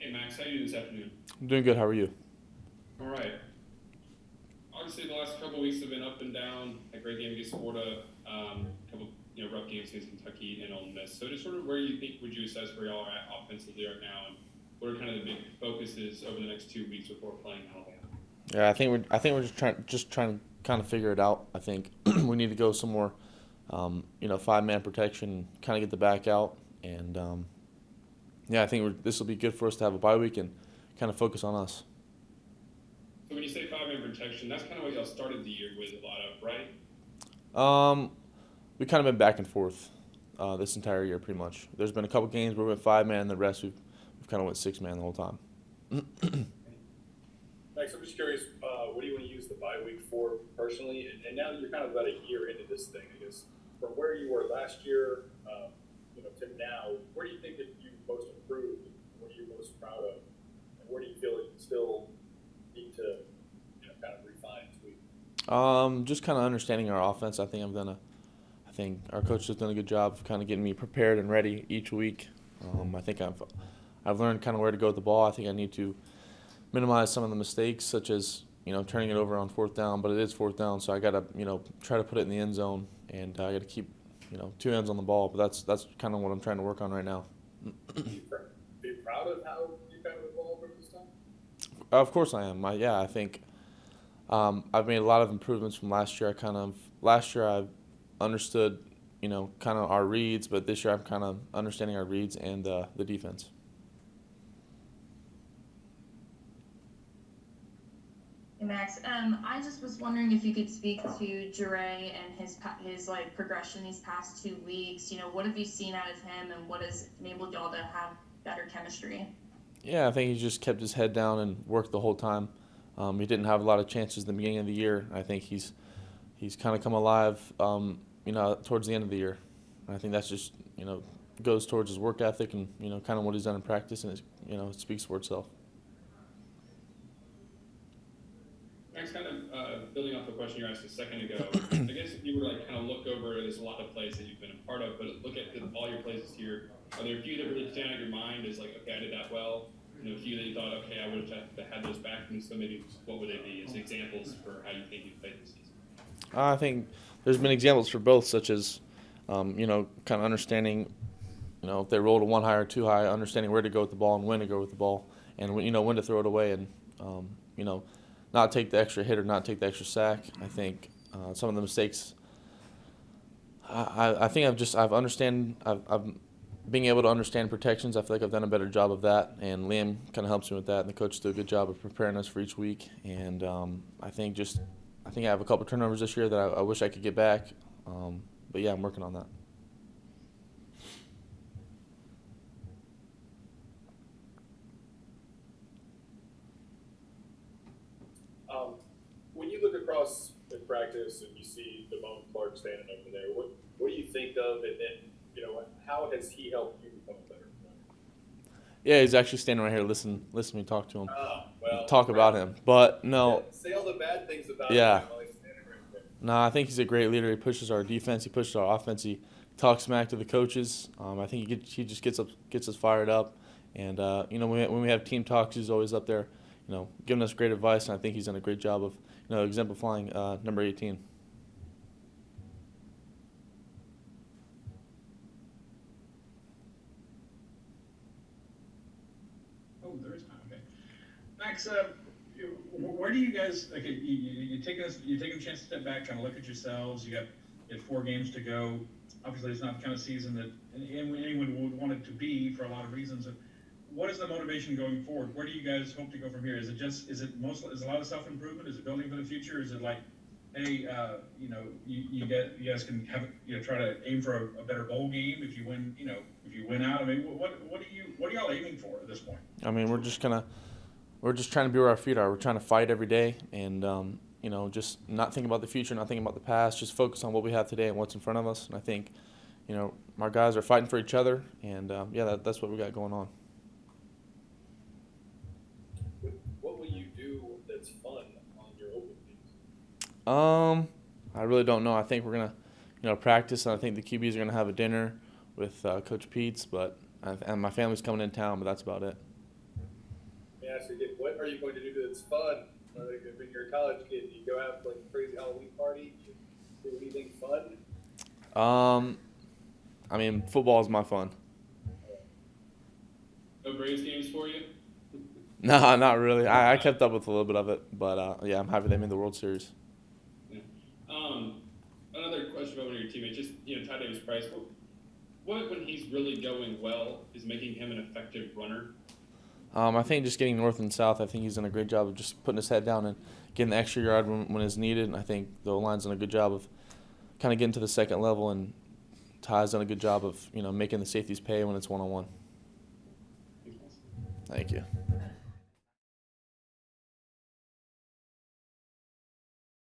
Hey Max, how you doing this afternoon? I'm doing good. How are you? All right. Obviously, the last couple of weeks have been up and down. A great game against Florida, couple rough games against Kentucky and Ole Miss. So just sort of where you think would you assess where y'all are at offensively right now, and what are kind of the big focuses over the next 2 weeks before playing Alabama? Yeah, I think we're just trying to kind of figure it out. I think we need to go some more, 5-man protection, kind of get the back out, and yeah, I think this will be good for us to have a bye week and kind of focus on us. So when you say five-man protection, that's kind of what y'all started the year with a lot of, right? Um, we kind of been back and forth this entire year, pretty much. There's been a couple games where we went 5-man, the rest we've kind of went 6-man the whole time. Max, I'm just curious, what do you want to use the bye week for personally? And now that you're kind of about a year into this thing, I guess, from where you were last year, to now, where do you think that you most improved? What are you most proud of? And where do you feel like you still need to, kind of refine, tweak? Just kind of understanding our offense. I think our coach has done a good job of kind of getting me prepared and ready each week. I think I've learned kind of where to go with the ball. I think I need to minimize some of the mistakes, such as turning it over on fourth down. But it is fourth down, so I gotta try to put it in the end zone, and I gotta keep two hands on the ball. But that's kind of what I'm trying to work on right now. Are you proud of how you kind of evolved over this time? Of course I am. I think I've made a lot of improvements from last year. Last year I understood kind of our reads, but this year I'm kind of understanding our reads and the defense. Hey Max, I just was wondering if you could speak to Jure and his like progression these past 2 weeks. What have you seen out of him, and what has enabled y'all to have better chemistry? Yeah, I think he just kept his head down and worked the whole time. He didn't have a lot of chances in the beginning of the year. I think he's kind of come alive, towards the end of the year. And I think that's just goes towards his work ethic and kind of what he's done in practice, and it speaks for itself. Max, kind of building off the question you asked a second ago, I guess if you were to like kind of look over, there's a lot of plays that you've been a part of, but look at all your plays this year. Are there a few that really stand out in your mind as like, okay, I did that well? A few that you thought, okay, I would have had those back, and so maybe what would they be as examples for how you think you played this season? I think there's been examples for both, such as kind of understanding, if they roll to one high or too high, understanding where to go with the ball and when to go with the ball, and when to throw it away, and you know not take the extra hit or not take the extra sack. I think some of the mistakes. I think I've being able to understand protections. I feel like I've done a better job of that, and Liam kind of helps me with that. And the coach did a good job of preparing us for each week. And I think I have a couple turnovers this year that I wish I could get back. But yeah, I'm working on that. When you look across in practice and you see Damone Clark standing over there, what do you think of, and then how has he helped you become a better player? Yeah, he's actually standing right here. Listen to me talk to him, Oh, well, talk about him. But no, say all the bad things about him yeah, while he's standing right there. no, I think he's a great leader. He pushes our defense. He pushes our offense. He talks smack to the coaches. I think he just gets us fired up. And when we have team talks, he's always up there, giving us great advice. And I think he's done a great job of exemplifying number 18. Oh, there is time. Okay, Max. Where do you guys like? You taking a chance to step back, kind of look at yourselves. You have 4 games to go. Obviously, it's not the kind of season that anyone would want it to be for a lot of reasons. What is the motivation going forward? Where do you guys hope to go from here? Is it a lot of self improvement? Is it building for the future? Is it like, hey, you guys can have try to aim for a better bowl game if you win if you win out? I mean, what are y'all aiming for at this point? I mean, we're just trying to be where our feet are. We're trying to fight every day, and just not think about the future, not thinking about the past. Just focus on what we have today and what's in front of us. And I think, our guys are fighting for each other, and that's what we got going on. What will you do that's fun on your open games? I really don't know. I think we're gonna, practice, and I think the QBs are gonna have a dinner with Coach Pete's, and my family's coming in town, but that's about it. are you going to do that's fun? Like, when you're a college kid, do you go have like a crazy Halloween party? Do you do anything fun? I mean, football is my fun. No Braves games for you? No, not really. I kept up with a little bit of it, but yeah, I'm happy they made the World Series. Yeah. Another question about one of your teammates, just Ty Davis Price. What when he's really going well is making him an effective runner? I think just getting north and south, I think he's done a great job of just putting his head down and getting the extra yard when it's needed. And I think the O-line's done a good job of kind of getting to the second level, and Ty's done a good job of making the safeties pay when it's one-on-one. Thank you.